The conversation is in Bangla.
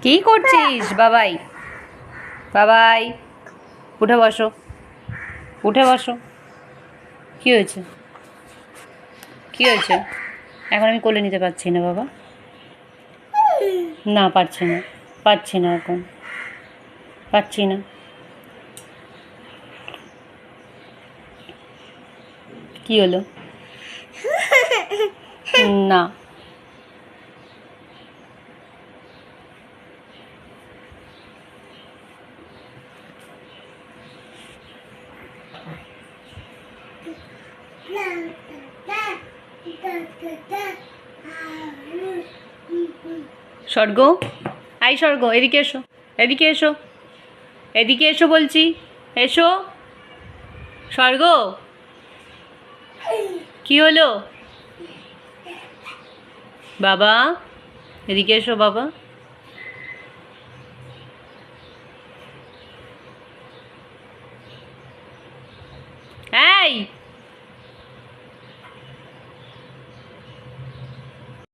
কি করছিস বাবাই? বাবাই উঠে বসো, উঠে বসো। কি হয়েছে? কি হয়েছে? এখন আমি কোলে নিতে পারছি না বাবা। না পারছি না, পারছি না, এখন পারছি না। কি হলো? না স্বর্গ, আই স্বর্গ, এদিকে এসো, এদিকে এসো, এদিকে এসো বলছি, এসো স্বর্গ। কি হলো বাবা? এদিকে এসো বাবা। এই